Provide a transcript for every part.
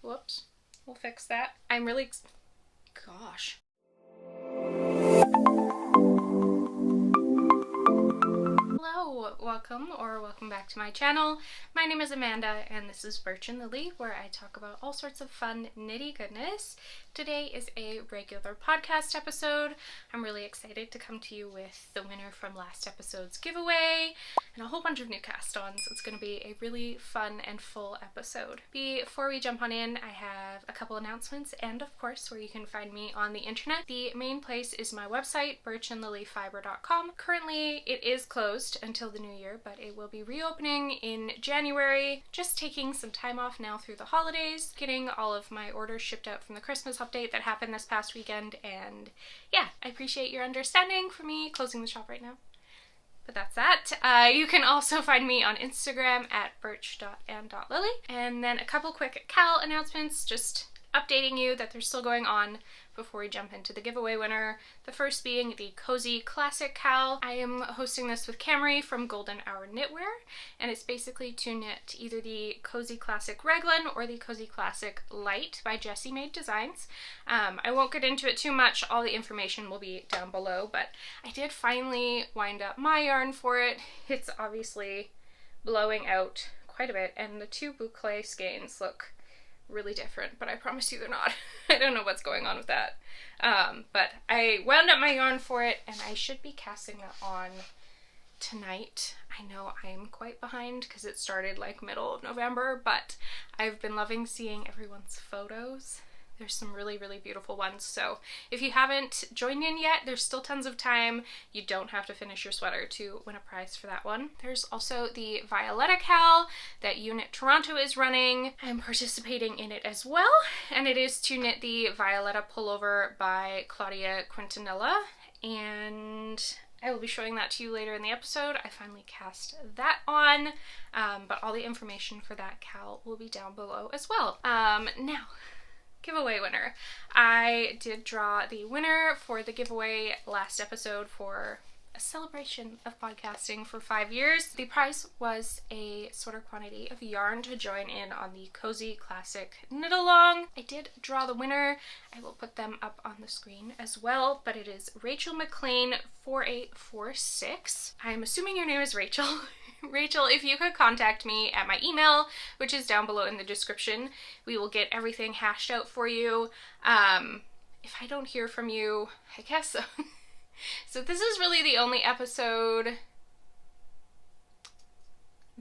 Whoops. We'll fix that. I'm really... Gosh. Hello, welcome back to my channel. My name is Amanda and this is Birch and Lily, where I talk about all sorts of fun nitty goodness. Today is a regular podcast episode. I'm really excited to come to you with the winner from last episode's giveaway and a whole bunch of new cast-ons. It's going to be a really fun and full episode. Before we jump on in, I have a couple announcements and of course where you can find me on the internet. The main place is my website, birchandlilyfiber.com. Currently it is closed until the new year, but it will be reopening in January. Just taking some time off now through the holidays, getting all of my orders shipped out from the Christmas update that happened this past weekend, and yeah, I appreciate your understanding for me closing the shop right now. But that's that. You can also find me on Instagram at birch.and.lily. And then a couple quick KAL announcements, just updating you that they're still going on before we jump into the giveaway winner. The first being the Cozy Classic KAL. I am hosting this with Camrie from Golden Hour Knitwear, and it's basically to knit either the Cozy Classic Raglan or the Cozy Classic Light by Jessie Maed Designs. I won't get into it too much, all the information will be down below, but I did finally wind up my yarn for it. It's obviously blowing out quite a bit, and the two boucle skeins look really different, but I promise you they're not. I don't know what's going on with that. But I wound up my yarn for it and I should be casting that on tonight. I know I'm quite behind because it started like middle of November, but I've been loving seeing everyone's photos. There's some really, really beautiful ones. So if you haven't joined in yet, there's still tons of time. You don't have to finish your sweater to win a prize for that one. There's also the Violeta KAL that Unit Toronto is running. I'm participating in it as well. And it is to knit the Violeta Pullover by Claudia Quintanilla. And I will be showing that to you later in the episode. I finally cast that on. But all the information for that KAL will be down below as well. Now, giveaway winner. I did draw the winner for the giveaway last episode for a celebration of podcasting for 5 years. The prize was a sorter quantity of yarn to join in on the Cozy Classic Knit Along. I did draw the winner. I will put them up on the screen as well, but it is Rachel McLean 4846. I'm assuming your name is Rachel. Rachel, if you could contact me at my email, which is down below in the description, we will get everything hashed out for you. If I don't hear from you, I guess so. So this is really the only episode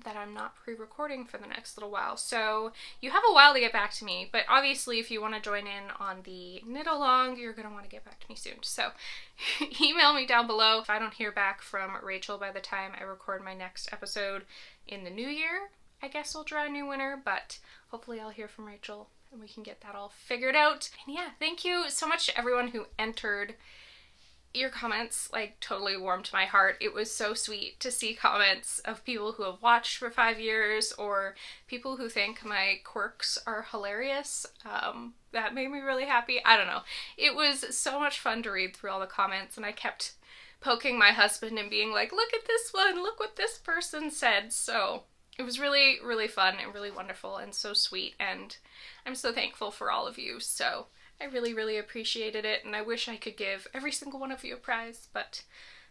that I'm not pre-recording for the next little while. So you have a while to get back to me, but obviously if you want to join in on the knit along, you're going to want to get back to me soon. So email me down below. If I don't hear back from Rachel by the time I record my next episode in the new year, I guess I'll draw a new winner, but hopefully I'll hear from Rachel and we can get that all figured out. And yeah, thank you so much to everyone who entered. Your comments like totally warmed my heart. It was so sweet to see comments of people who have watched for 5 years or people who think my quirks are hilarious. That made me really happy. I don't know. It was so much fun to read through all the comments, and I kept poking my husband and being like, look at this one, look what this person said. So it was really, really fun and really wonderful and so sweet, and I'm so thankful for all of you. So I really, really appreciated it, and I wish I could give every single one of you a prize, but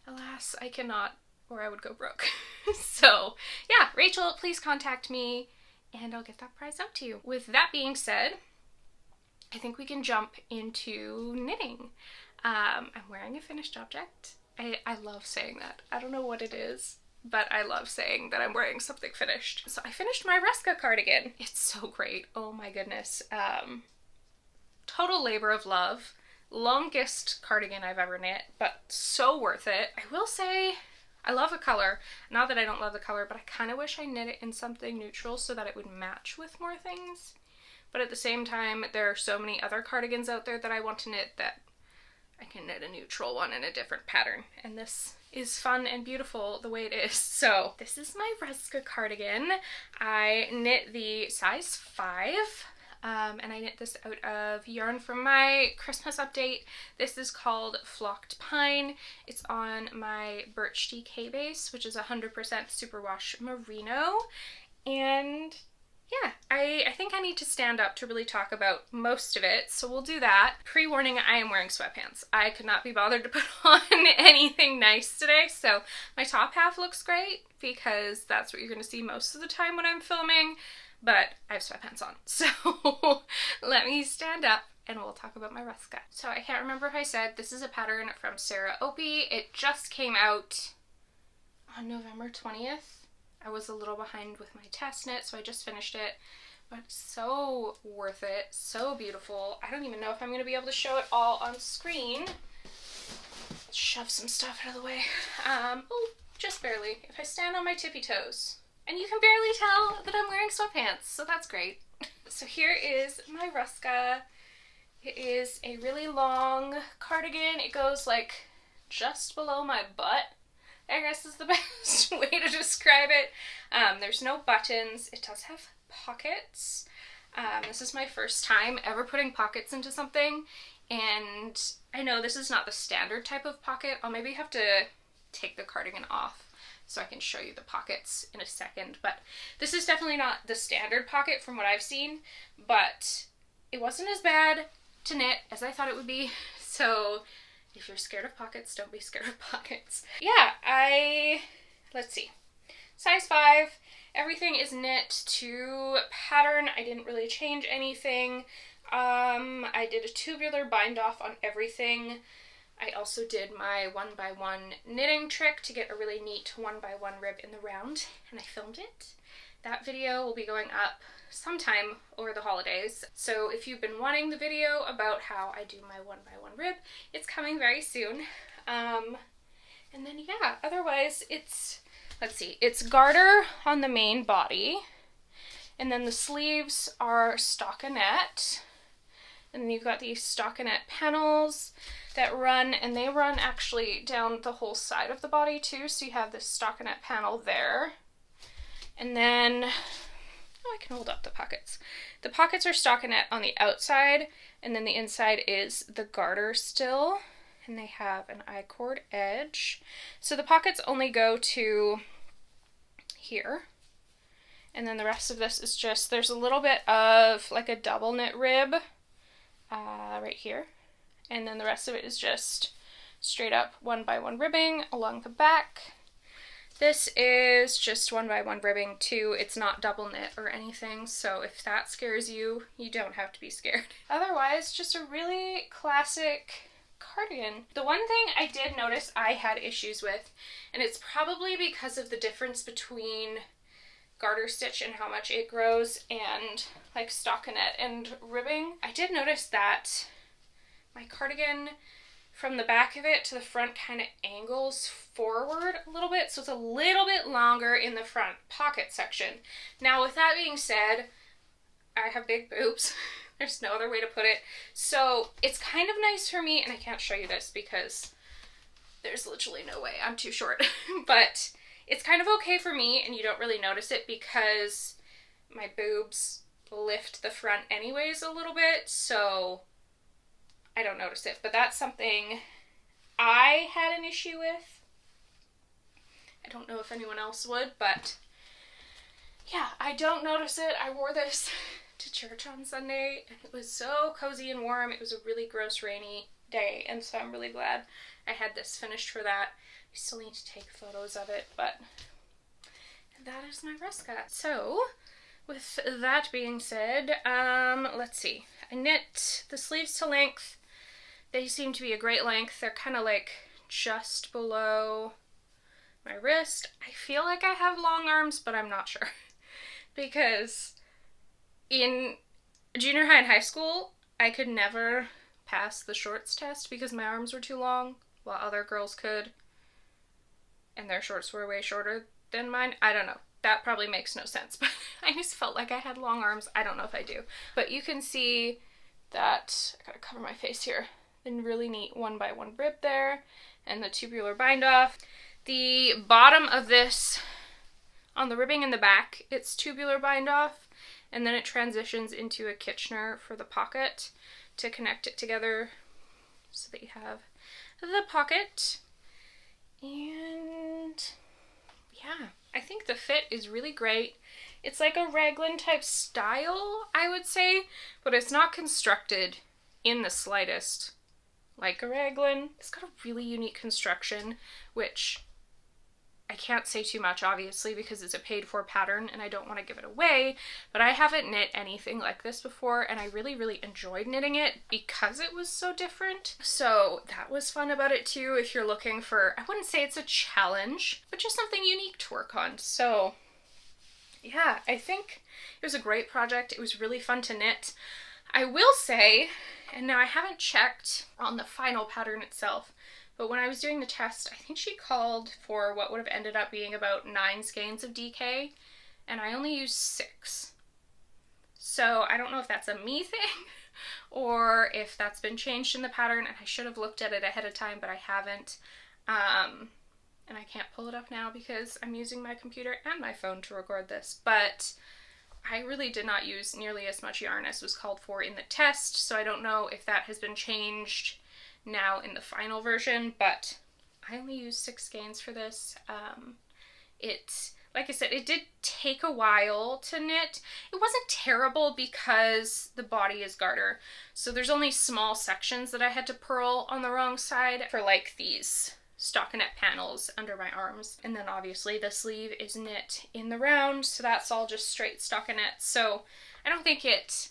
alas, I cannot, or I would go broke. So yeah, Rachel, please contact me, and I'll get that prize out to you. With that being said, I think we can jump into knitting. I'm wearing a finished object. I love saying that. I don't know what it is, but I love saying that I'm wearing something finished. So I finished my Ruska cardigan. It's so great. Oh my goodness. Total labor of love. Longest cardigan I've ever knit, but so worth it. I will say I love the color. Not that I don't love the color, but I kind of wish I knit it in something neutral so that it would match with more things. But at the same time, there are so many other cardigans out there that I want to knit that I can knit a neutral one in a different pattern. And this is fun and beautiful the way it is. So this is my Ruska cardigan. I knit the size 5. And I knit this out of yarn from my Christmas update. This is called Flocked Pine. It's on my Birch DK base, which is 100% superwash merino. And yeah, I think I need to stand up to really talk about most of it, so we'll do that. Pre-warning, I am wearing sweatpants. I could not be bothered to put on anything nice today, so my top half looks great because that's what you're going to see most of the time when I'm filming, but I have sweatpants on. So let me stand up and we'll talk about my Ruska. So I can't remember if I said this is a pattern from Opie. It just came out on November 20th. I was a little behind with my test knit, so I just finished it, but so worth it, so beautiful. I don't even know if I'm going to be able to show it all on screen. Let's shove some stuff out of the way. Oh, just barely. If I stand on my tippy toes. And you can barely tell that I'm wearing sweatpants, so that's great. So here is my Ruska. It is a really long cardigan. It goes like just below my butt, I guess is the best way to describe it. There's no buttons. It does have pockets. This is my first time ever putting pockets into something, and I know this is not the standard type of pocket. I'll maybe have to take the cardigan off so I can show you the pockets in a second, but this is definitely not the standard pocket from what I've seen, but it wasn't as bad to knit as I thought it would be, so if you're scared of pockets, don't be scared of pockets. Yeah, let's see. Size 5. Everything is knit to pattern. I didn't really change anything. I did a tubular bind off on everything. I also did my 1x1 knitting trick to get a really neat 1x1 rib in the round, and I filmed it. That video will be going up sometime over the holidays, so if you've been wanting the video about how I do my 1x1 rib, it's coming very soon. And then yeah, otherwise it's, let's see, it's garter on the main body, and then the sleeves are stockinette, and then you've got these stockinette panels that run, and they run actually down the whole side of the body too, so you have this stockinette panel there. And then, oh, I can hold up the pockets. The pockets are stockinette on the outside, and then the inside is the garter still, and they have an I-cord edge. So the pockets only go to here, and then the rest of this is just, there's a little bit of like a double knit rib right here, and then the rest of it is just straight up 1x1 ribbing along the back. This is just 1x1 ribbing too. It's not double knit or anything, so if that scares you, you don't have to be scared. Otherwise, just a really classic cardigan. The one thing I did notice I had issues with, and it's probably because of the difference between garter stitch and how much it grows and like stockinette and ribbing. I did notice that my cardigan from the back of it to the front kind of angles forward a little bit, so it's a little bit longer in the front pocket section. Now with that being said, I have big boobs. There's no other way to put it. So it's kind of nice for me, and I can't show you this because there's literally no way, I'm too short, but it's kind of okay for me and you don't really notice it because my boobs lift the front anyways a little bit, so I don't notice it, but that's something I had an issue with. I don't know if anyone else would, but yeah, I don't notice it. I wore this to church on Sunday, and it was so cozy and warm. It was a really gross rainy day, and so I'm really glad I had this finished for that. I still need to take photos of it, but that is my Ruska. So, with that being said, let's see. I knit the sleeves to length. They seem to be a great length. They're kind of like just below my wrist. I feel like I have long arms, but I'm not sure. Because in junior high and high school, I could never pass the shorts test because my arms were too long, while other girls could, and their shorts were way shorter than mine. I don't know. That probably makes no sense, but I just felt like I had long arms. I don't know if I do. But you can see that, I gotta cover my face here, the really neat 1x1 rib there, and the tubular bind off. The bottom of this, on the ribbing in the back, it's tubular bind off, and then it transitions into a Kitchener for the pocket to connect it together so that you have the pocket. And yeah, I think the fit is really great. It's like a Raglan type style, I would say, but it's not constructed in the slightest like a Raglan. It's got a really unique construction, which I can't say too much, obviously, because it's a paid-for pattern and I don't want to give it away, but I haven't knit anything like this before, and I really, really enjoyed knitting it because it was so different. So that was fun about it too, if you're looking for, I wouldn't say it's a challenge, but just something unique to work on. So yeah, I think it was a great project. It was really fun to knit. I will say, and now I haven't checked on the final pattern itself, but when I was doing the test, I think she called for what would have ended up being about 9 skeins of DK, and I only used 6. So I don't know if that's a me thing or if that's been changed in the pattern, and I should have looked at it ahead of time, but I haven't. And I can't pull it up now because I'm using my computer and my phone to record this, but I really did not use nearly as much yarn as was called for in the test, so I don't know if that has been changed now in the final version, but I only used 6 skeins for this. Like I said, it did take a while to knit. It wasn't terrible because the body is garter, so there's only small sections that I had to purl on the wrong side for like these stockinette panels under my arms, and then obviously the sleeve is knit in the round, so that's all just straight stockinette. So I don't think it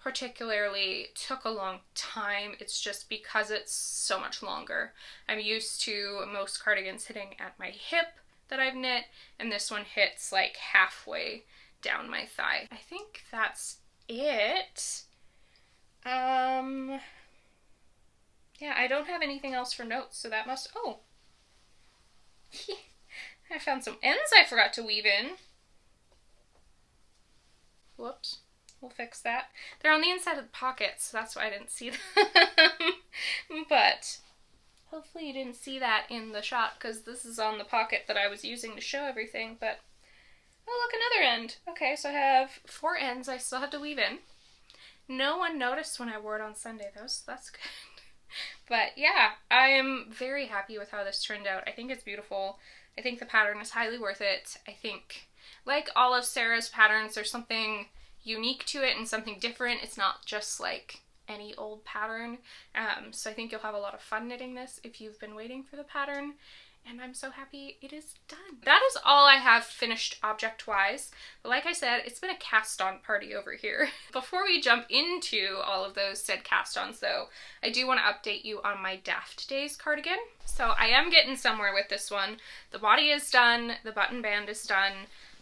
particularly took a long time. It's just because it's so much longer. I'm used to most cardigans hitting at my hip that I've knit, and this one hits like halfway down my thigh. I think that's it. Yeah, I don't have anything else for notes, so that must, oh. I found some ends I forgot to weave in. Whoops. We'll fix that. They're on the inside of the pockets, so that's why I didn't see them. But hopefully you didn't see that in the shot, because this is on the pocket that I was using to show everything. But oh, look, another end. Okay, so I have 4 ends I still have to weave in. No one noticed when I wore it on Sunday, though, so that's good. But yeah, I am very happy with how this turned out. I think it's beautiful. I think the pattern is highly worth it. I think, like all of Sarah's patterns, there's something unique to it and something different. It's not just like any old pattern. So I think you'll have a lot of fun knitting this if you've been waiting for the pattern, and I'm so happy it is done. That is all I have finished object-wise, but like I said, it's been a cast-on party over here. Before we jump into all of those said cast-ons though, I do want to update you on my Daft Days cardigan. So I am getting somewhere with this one. The body is done, the button band is done,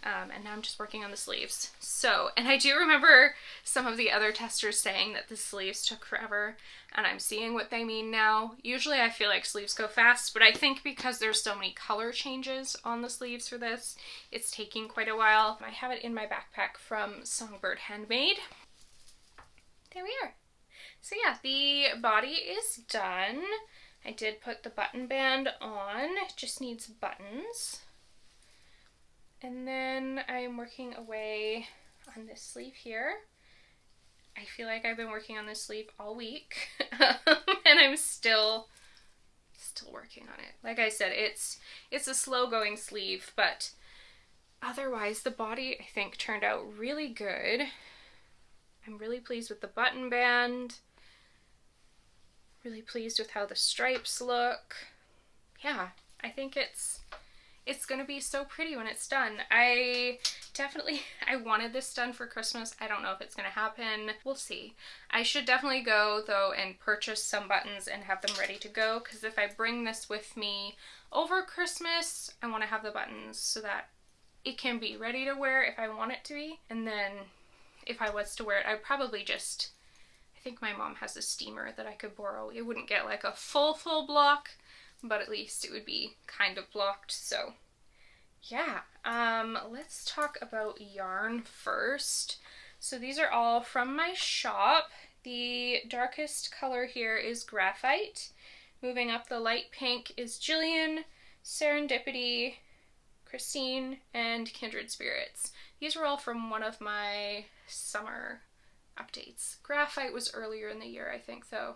and now I'm just working on the sleeves. So, and I do remember some of the other testers saying that the sleeves took forever, and I'm seeing what they mean now. Usually I feel like sleeves go fast, but I think because there's so many color changes on the sleeves for this, it's taking quite a while. I have it in my backpack from Songbird Handmade. There we are. So yeah, the body is done. I did put the button band on, it just needs buttons. And then I'm working away on this sleeve here. I feel like I've been working on this sleeve all week, and I'm still working on it. Like I said, it's a slow going sleeve, but otherwise the body I think turned out really good. I'm really pleased with the button band. Really pleased with how the stripes look. Yeah, I think it's gonna be so pretty when it's done. I wanted this done for Christmas. I don't know if it's gonna happen. We'll see. I should definitely go though and purchase some buttons and have them ready to go, because if I bring this with me over Christmas, I want to have the buttons so that it can be ready to wear if I want it to be. And then if I was to wear it, I'd probably just, I think my mom has a steamer that I could borrow. It wouldn't get like a full block, but at least it would be kind of blocked. So yeah, let's talk about yarn first. So these are all from my shop. The darkest color here is Graphite. Moving up, the light pink is JiIllian, Serendipity, Christine, and Kindred Spirits. These were all from one of my summer updates. Graphite was earlier in the year, I think, though.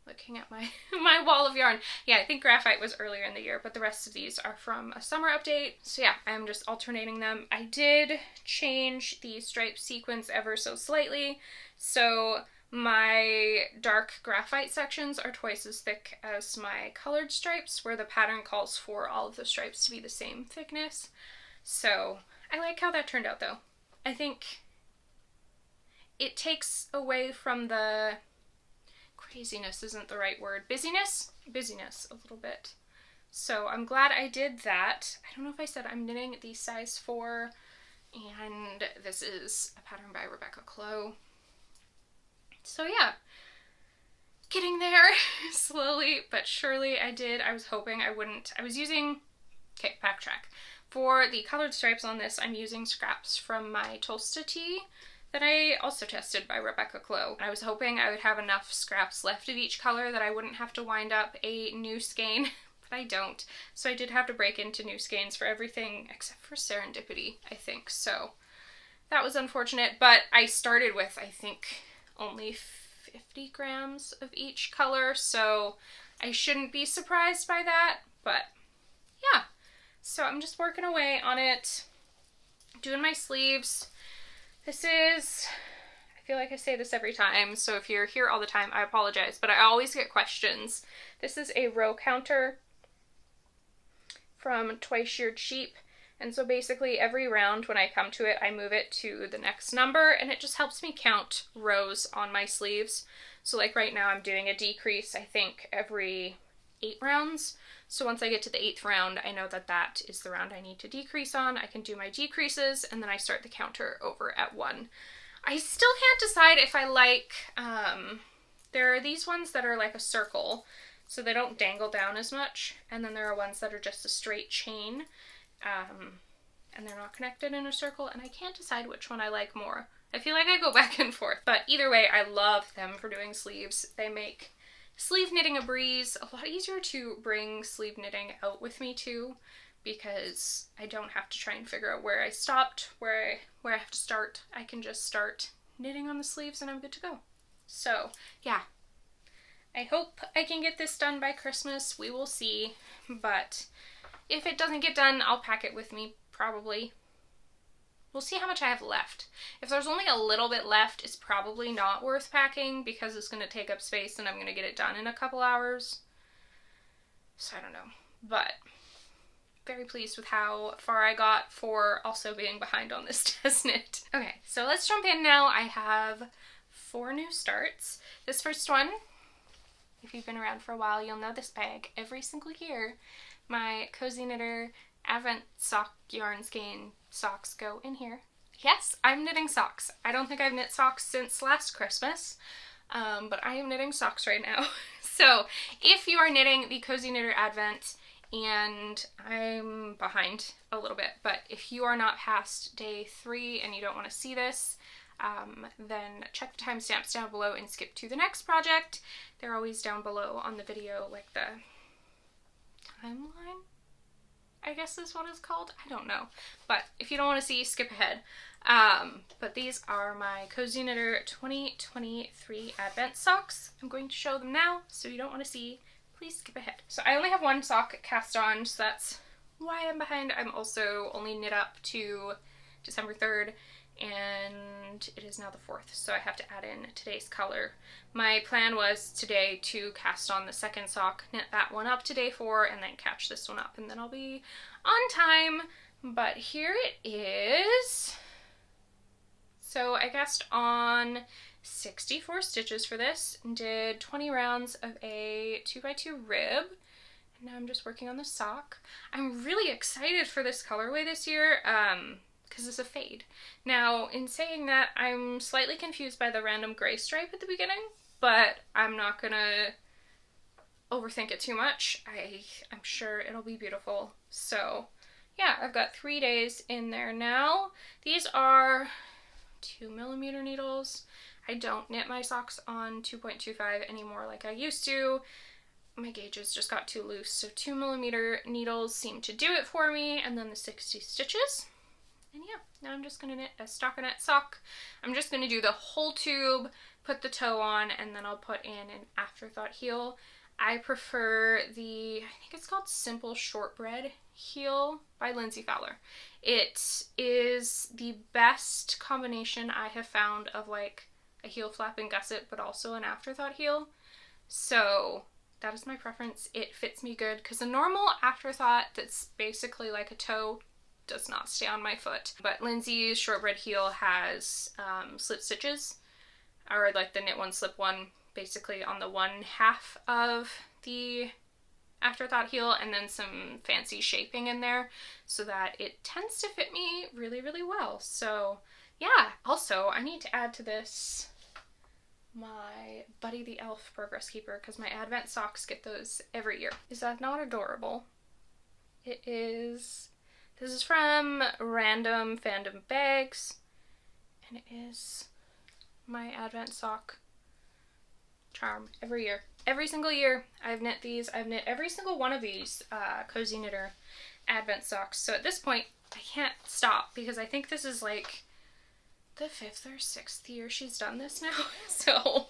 looking at my my wall of yarn. Yeah, I think Graphite was earlier in the year, but the rest of these are from a summer update. So yeah, I'm just alternating them. I did change the stripe sequence ever so slightly. So my dark Graphite sections are twice as thick as my colored stripes, where the pattern calls for all of the stripes to be the same thickness. So I like how that turned out though. I think it takes away from the craziness isn't the right word. Busyness a little bit. So I'm glad I did that. I don't know if I said I'm knitting the size 4, and this is a pattern by Ruska Clow. So yeah, getting there slowly but surely. I was hoping I wouldn't. I was using, okay, backtrack. For the colored stripes on this, I'm using scraps from my Tulsa tee that I also tested by Ruska Clow. I was hoping I would have enough scraps left of each color that I wouldn't have to wind up a new skein, but I don't. So I did have to break into new skeins for everything except for Serendipity, I think. So that was unfortunate, but I started with, I think, only 50 grams of each color, so I shouldn't be surprised by that, but yeah. So I'm just working away on it, doing my sleeves. This is, I feel like I say this every time, so if you're here all the time, I apologize, but I always get questions. This is a row counter from Twice Sheared Sheep, and so basically every round when I come to it, I move it to the next number, and it just helps me count rows on my sleeves. So like right now I'm doing a decrease, I think, every 8 rounds. So once I get to the 8th round, I know that that is the round I need to decrease on. I can do my decreases, and then I start the counter over at 1. I still can't decide if I like, there are these ones that are like a circle, so they don't dangle down as much, and then there are ones that are just a straight chain, and they're not connected in a circle, and I can't decide which one I like more. I feel like I go back and forth, but either way, I love them for doing sleeves. They make sleeve knitting a breeze. A lot easier to bring sleeve knitting out with me too, because I don't have to try and figure out where I stopped, where I have to start. I can just start knitting on the sleeves and I'm good to go. So yeah, I hope I can get this done by Christmas. We will see, but if it doesn't get done, I'll pack it with me probably. We'll see how much I have left. If there's only a little bit left, it's probably not worth packing because it's going to take up space and I'm going to get it done in a couple hours. So I don't know, but very pleased with how far I got for also being behind on this test knit. Okay, so let's jump in now. I have 4 new starts. This first one, if you've been around for a while, you'll know this bag every single year. My Cozy Knitter Advent sock yarn skein socks go in here. Yes, I'm knitting socks. I don't think I've knit socks since last Christmas, but I am knitting socks right now. So if you are knitting the Cozy Knitter Advent, and I'm behind a little bit, but if you are not past day 3 and you don't want to see this, then check the timestamps down below and skip to the next project. They're always down below on the video, like the timeline, I guess is what it's called. I don't know. But if you don't want to see, skip ahead. But these are my Cozy Knitter 2023 Advent socks. I'm going to show them now, so if you don't want to see, please skip ahead. So I only have 1 sock cast on, so that's why I'm behind. I'm also only knit up to December 3rd, and it is now the 4th, so I have to add in today's color. My plan was today to cast on the 2nd sock, knit that one up to day 4, and then catch this one up, and then I'll be on time. But here it is. So I cast on 64 stitches for this, and did 20 rounds of a 2x2 rib, and now I'm just working on the sock. I'm really excited for this colorway this year, because it's a fade. Now, in saying that, I'm slightly confused by the random gray stripe at the beginning, but I'm not gonna overthink it too much. I'm sure it'll be beautiful. So yeah, I've got 3 days in there now. These are 2mm needles. I don't knit my socks on 2.25 anymore like I used to. My gauges just got too loose, so 2mm needles seem to do it for me, and then the 60 stitches. And yeah, now I'm just going to knit a stockinette sock. I'm just going to do the whole tube, put the toe on, and then I'll put in an afterthought heel. I prefer the, I think it's called Simple Shortbread heel by Lindsay Fowler. It is the best combination I have found of like a heel flap and gusset, but also an afterthought heel. So that is my preference. It fits me good because a normal afterthought that's basically like a toe does not stay on my foot. But Lindsay's shortbread heel has slip stitches, or like the knit one, slip one, basically on the one half of the afterthought heel, and then some fancy shaping in there so that it tends to fit me really, really well. So yeah, also I need to add to this my Buddy the Elf Progress Keeper because my Advent socks get those every year. Is that not adorable? It is. This is from Random Fandom Bags, and it is my Advent sock charm every year. Every single year I've knit these. I've knit every single one of these Cozy Knitter Advent socks. So at this point I can't stop because I think this is like the 5th or 6th year she's done this now. So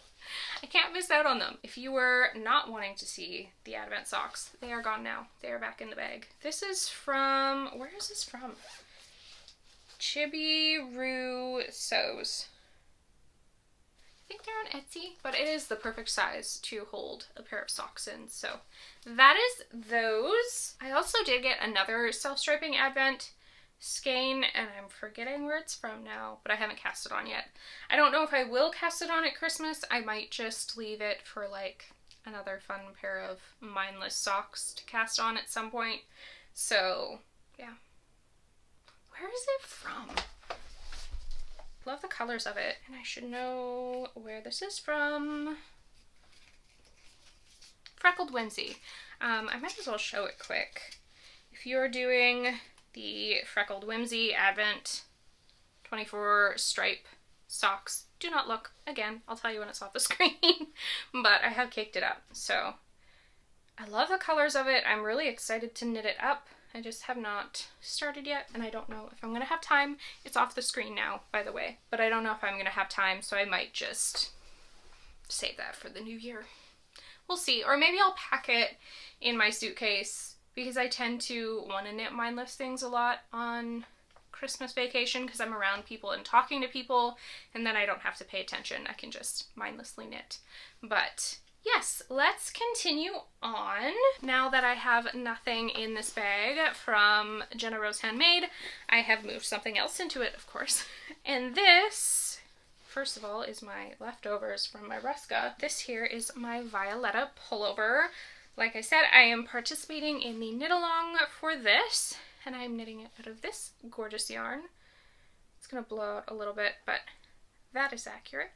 I can't miss out on them. If you were not wanting to see the Advent socks, they are gone now. They are back in the bag. This is from, where is this from? Chibi Roo Sews. I think they're on Etsy, but it is the perfect size to hold a pair of socks in. So that is those. I also did get another self-striping Advent skein, and I'm forgetting where it's from now, but I haven't cast it on yet. I don't know if I will cast it on at Christmas. I might just leave it for like another fun pair of mindless socks to cast on at some point. So yeah. Where is it from? Love the colors of it, and I should know where this is from. Freckled Whimsy. I might as well show it quick. If you're doing the Freckled Whimsy Advent 24 stripe socks, do not look. Again, I'll tell you when it's off the screen, but I have caked it up. So I love the colors of it. I'm really excited to knit it up. I just have not started yet, and I don't know if I'm going to have time. It's off the screen now, by the way, but I don't know if I'm going to have time, so I might just save that for the new year. We'll see. Or maybe I'll pack it in my suitcase because I tend to want to knit mindless things a lot on Christmas vacation because I'm around people and talking to people, and then I don't have to pay attention. I can just mindlessly knit. But yes, let's continue on. Now that I have nothing in this bag from Jenna Rose Handmade, I have moved something else into it, of course. And this, first of all, is my leftovers from my Ruska. This here is my Violeta pullover. Like I said, I am participating in the knit along for this, and I'm knitting it out of this gorgeous yarn. It's gonna blow out a little bit, but that is accurate.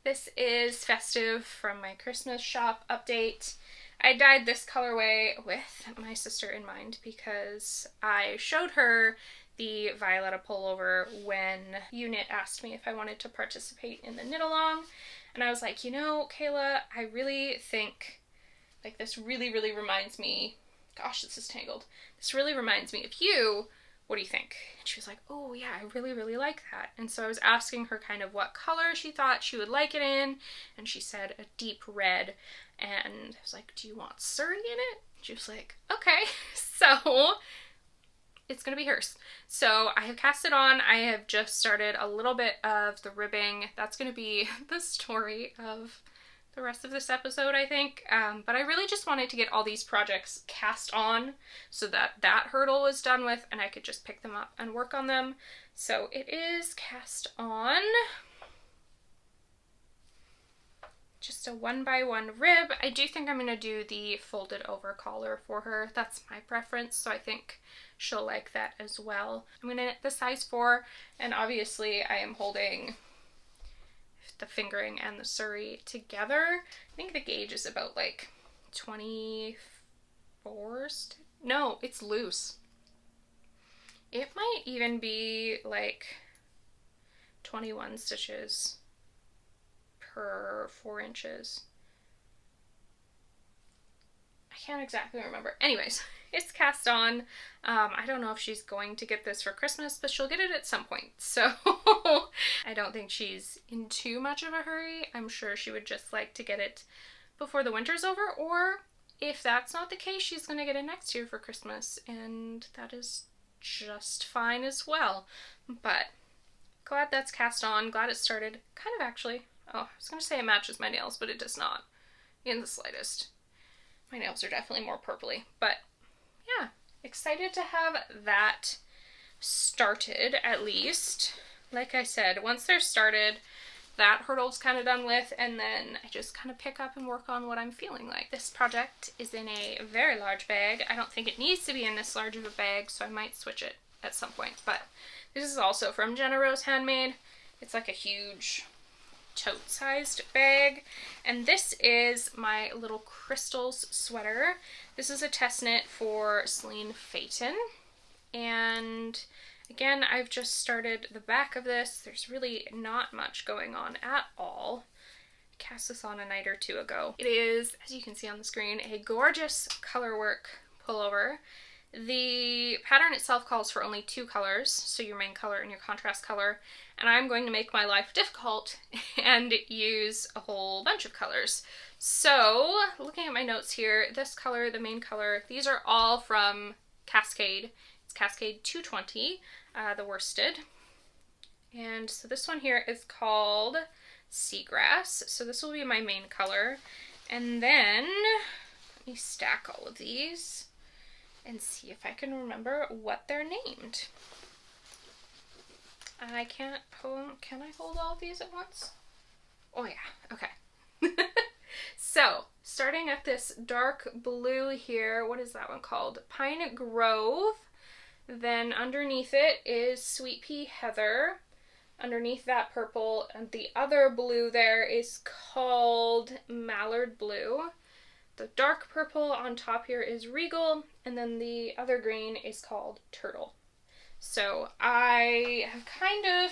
This is Festive from my Christmas shop update. I dyed this colorway with my sister in mind because I showed her the Violeta pullover when Unit asked me if I wanted to participate in the knit along, and I was like, you know, Kayla, I really think like this really reminds me, gosh, this is tangled. This really reminds me of you. What do you think? And she was like, oh yeah, I really like that. And so I was asking her kind of what color she thought she would like it in, and she said a deep red. And I was like, do you want Surrey in it? She was like, okay. So it's gonna be hers. So I have cast it on. I have just started a little bit of the ribbing. That's gonna be the story of the rest of this episode, I think. But I really just wanted to get all these projects cast on so that that hurdle was done with and I could just pick them up and work on them. So it is cast on. Just a 1x1 rib. I do think I'm going to do the folded over collar for her. That's my preference, so I think she'll like that as well. I'm going to knit the size 4, and obviously I am holding the fingering and the Surrey together. I think the gauge is about like 24 no, it's loose. It might even be like 21 stitches per 4 inches. I can't exactly remember. Anyways, it's cast on. I don't know if she's going to get this for Christmas, but she'll get it at some point. So I don't think she's in too much of a hurry. I'm sure she would just like to get it before the winter's over, or if that's not the case, she's going to get it next year for Christmas, and that is just fine as well. But glad that's cast on. Glad it started. Kind of actually. Oh, I was going to say it matches my nails, but it does not in the slightest. My nails are definitely more purpley, but yeah, excited to have that started at least. Like I said, once they're started, that hurdle's kind of done with, and then I just kind of pick up and work on what I'm feeling like. This project is in a very large bag. I don't think it needs to be in this large of a bag, so I might switch it at some point, but this is also from Jenna Rose Handmade. It's like a huge tote-sized bag, and this is my little crystals sweater. This is a test knit for Celine Feyten, and again, I've just started the back of this. There's really not much going on at all. I cast this on a night or two ago. It is, as you can see on the screen, a gorgeous colorwork pullover. The pattern itself calls for only 2 colors, so your main color and your contrast color, and I'm going to make my life difficult and use a whole bunch of colors. So, looking at my notes here, this color, the main color, these are all from Cascade. It's Cascade 220, the worsted. And so this one here is called Seagrass, so this will be my main color. And then, let me stack all of these and see if I can remember what they're named. I can't hold, can I hold all of these at once? Oh yeah, okay. So, starting at this dark blue here, what is that one called? Pine Grove. Then underneath it is Sweet Pea Heather. Underneath that purple, and the other blue there is called Mallard Blue. The dark purple on top here is Regal, and then the other green is called Turtle. So I have kind of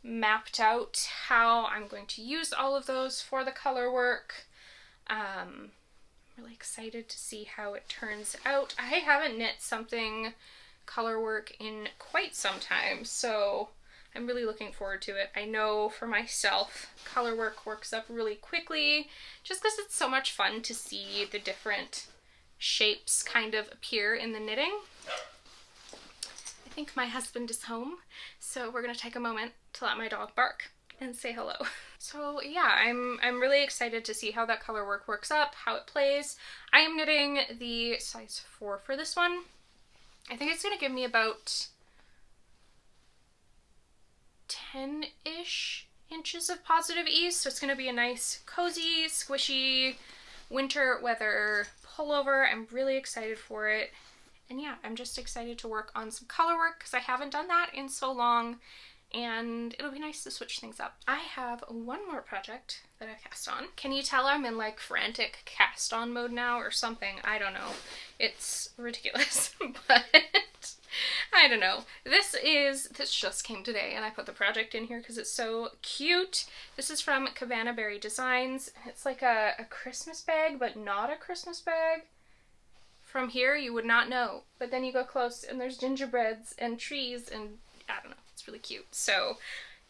mapped out how I'm going to use all of those for the color work. I'm really excited to see how it turns out. I haven't knit something color work in quite some time, so I'm really looking forward to it. I know for myself, color work works up really quickly just because it's so much fun to see the different shapes kind of appear in the knitting. I think my husband is home, so we're going to take a moment to let my dog bark and say hello. So yeah, I'm really excited to see how that color work works up, how it plays. I am knitting the size 4 for this one. I think it's going to give me about 10-ish inches of positive ease, so it's going to be a nice, cozy, squishy, winter weather pullover. I'm really excited for it. And yeah, I'm just excited to work on some color work because I haven't done that in so long, and it'll be nice to switch things up. I have one more project that I cast on. Can you tell I'm in like frantic cast on mode now or something? I don't know. It's ridiculous, but I don't know. This just came today, and I put the project in here because it's so cute. This is from Cabana Berry Designs. It's like a Christmas bag, but not a Christmas bag. From here, you would not know, but then you go close and there's gingerbreads and trees, and I don't know, it's really cute. So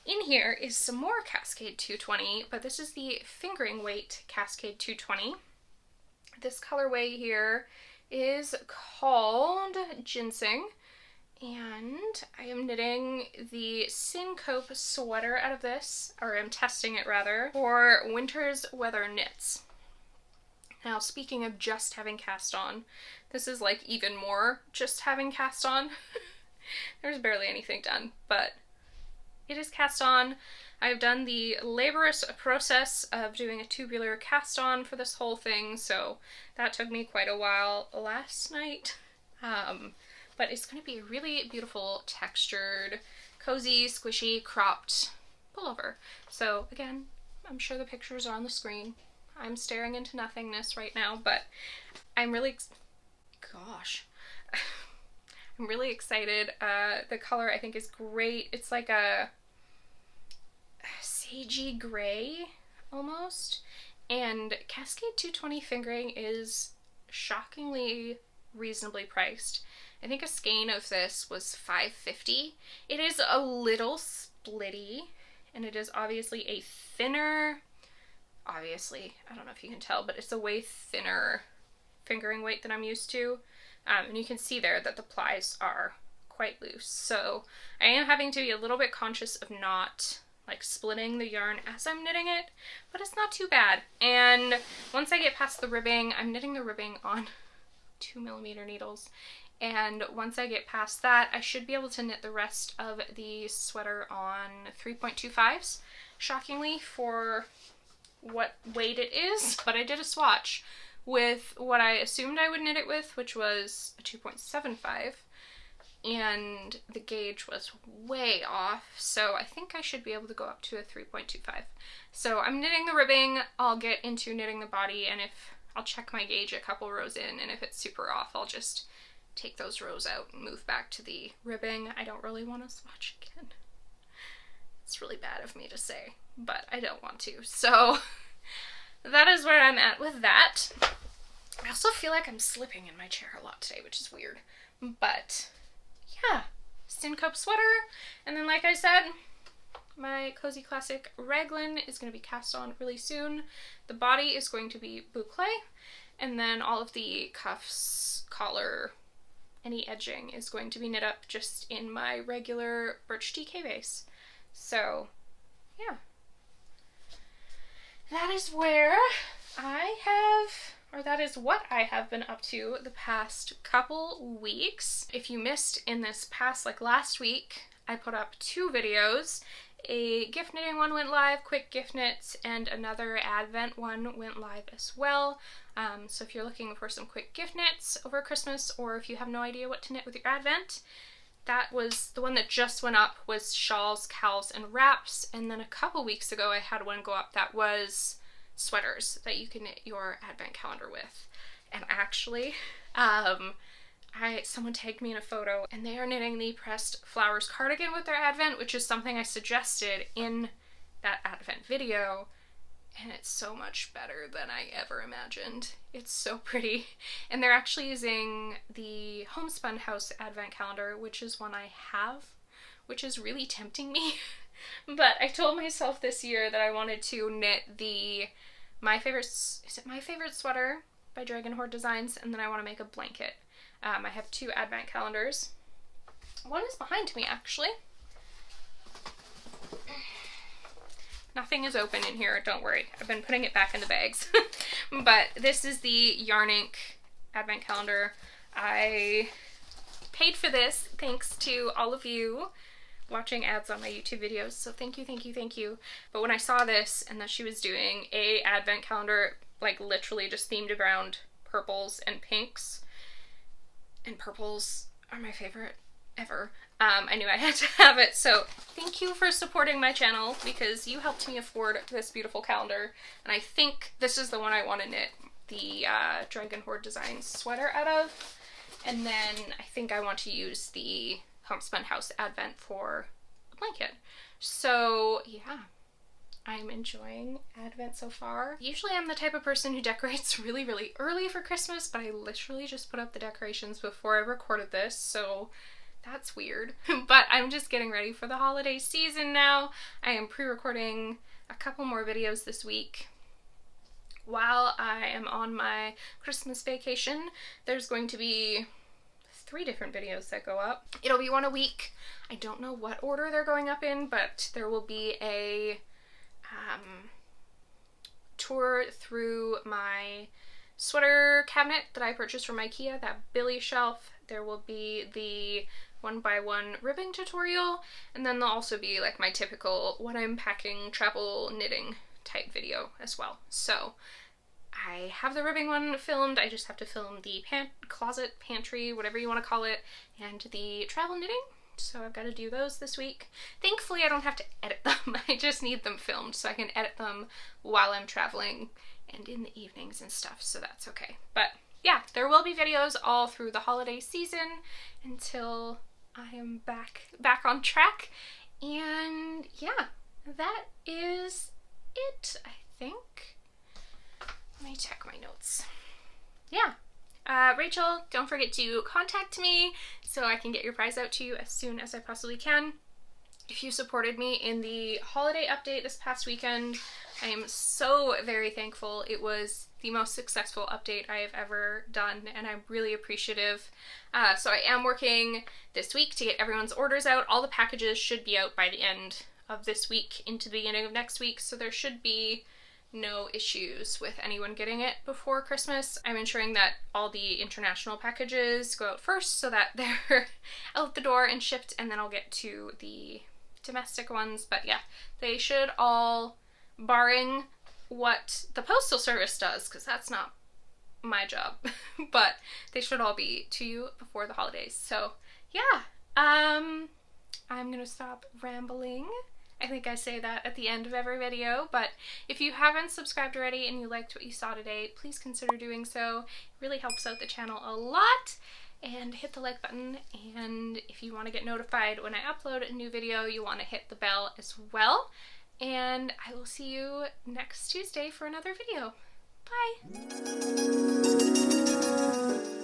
in here is some more Cascade 220, but this is the fingering weight Cascade 220. This colorway here is called Ginseng, and I am knitting the Syncope sweater out of this, or I'm testing it rather, for Winter's Weather Knits. Now, speaking of just having cast on, this is like even more just having cast on. There's barely anything done, but it is cast on. I've done the laborious process of doing a tubular cast on for this whole thing, so that took me quite a while last night. But it's going to be a really beautiful, textured, cozy, squishy, cropped pullover. So again, I'm sure the pictures are on the screen. I'm staring into nothingness right now, but I'm really, I'm really excited. The color I think is great. It's like a sagey gray almost, And Cascade 220 fingering is shockingly reasonably priced. I think a skein of this was $5.50. It is a little splitty, and it is obviously a thinner, obviously, I don't know if you can tell, but it's a way thinner fingering weight than I'm used to. And you can see there that the plies are quite loose. So I am having to be a little bit conscious of not like splitting the yarn as I'm knitting it, but it's not too bad. And once I get past the ribbing, I'm knitting the ribbing on 2mm needles. And once I get past that, I should be able to knit the rest of the sweater on 3.25s, shockingly, for what weight it is. But I did a swatch with what I assumed I would knit it with, which was a 2.75, and the gauge was way off, so I think I should be able to go up to a 3.25. So I'm knitting the ribbing, I'll get into knitting the body, and if I'll check my gauge a couple rows in, and if it's super off, I'll just take those rows out and move back to the ribbing. I don't really want to swatch again. It's really bad of me to say, but I don't want to. So that is where I'm at with that. I also feel like I'm slipping in my chair a lot today, which is weird. But yeah, Syncope sweater. And then, like I said, my Cozy Classic Raglan is going to be cast on really soon. The body is going to be boucle, and then all of the cuffs, collar, any edging is going to be knit up just in my regular Birch DK base. So yeah, that is where I have, or that is what I have been up to the past couple weeks. If you missed in this past, like last week, I put up 2 videos. A gift knitting one went live, quick gift knits, and another advent one went live as well. So if you're looking for some quick gift knits over Christmas, or if you have no idea what to knit with your advent, that was the one that just went up, was shawls, cowls, and wraps. And then a couple weeks ago I had one go up that was sweaters that you can knit your advent calendar with. And actually, someone tagged me in a photo, and they are knitting the pressed flowers cardigan with their advent, which is something I suggested in that advent video, and it's so much better than I ever imagined. It's so pretty. And they're actually using the Homespun House advent calendar, which is one I have, which is really tempting me. But I told myself this year that I wanted to knit the My Favorite Sweater by Dragon Horde Designs, and then I want to make a blanket. I have 2 advent calendars. One is behind me, actually. Nothing is open in here, don't worry. I've been putting it back in the bags. But this is the Yarn Ink advent calendar. I paid for this thanks to all of you watching ads on my YouTube videos, so thank you, thank you, thank you. But when I saw this and that she was doing a advent calendar, like literally just themed around purples and pinks, and purples are my favorite ever, I knew I had to have it. So thank you for supporting my channel, because you helped me afford this beautiful calendar, and I think this is the one I want to knit the Dragon Horde Designs sweater out of, and then I think I want to use the Homespun House advent for a blanket. So yeah, I'm enjoying advent so far. Usually I'm the type of person who decorates really, really early for Christmas, but I literally just put up the decorations before I recorded this, so that's weird. But I'm just getting ready for the holiday season now. I am pre-recording a couple more videos this week. While I am on my Christmas vacation, there's going to be 3 different videos that go up. It'll be one a week. I don't know what order they're going up in, but there will be a tour through my sweater cabinet that I purchased from IKEA, that Billy shelf. There will be the 1x1 ribbon tutorial, and then there'll also be like my typical what I'm packing travel knitting type video as well. So I have the ribbing one filmed, I just have to film the closet, pantry, whatever you want to call it, and the travel knitting. So I've got to do those this week. Thankfully I don't have to edit them, I just need them filmed so I can edit them while I'm traveling and in the evenings and stuff, so that's okay. But yeah, there will be videos all through the holiday season until I am back on track. And yeah, that is it, I think. Rachel, don't forget to contact me so I can get your prize out to you as soon as I possibly can. If you supported me in the holiday update this past weekend, I am so very thankful. It was the most successful update I have ever done, and I'm really appreciative. So I am working this week to get everyone's orders out. All the packages should be out by the end of this week into the beginning of next week, so there should be no issues with anyone getting it before Christmas. I'm ensuring that all the international packages go out first so that they're out the door and shipped, and then I'll get to the domestic ones. But yeah, they should all, barring what the postal service does, because that's not my job, but they should all be to you before the holidays. So yeah, I'm gonna stop rambling. I think I say that at the end of every video, but if you haven't subscribed already and you liked what you saw today, please consider doing so. It really helps out the channel a lot. And hit the like button, and if you want to get notified when I upload a new video, you want to hit the bell as well. And I will see you next Tuesday for another video. Bye!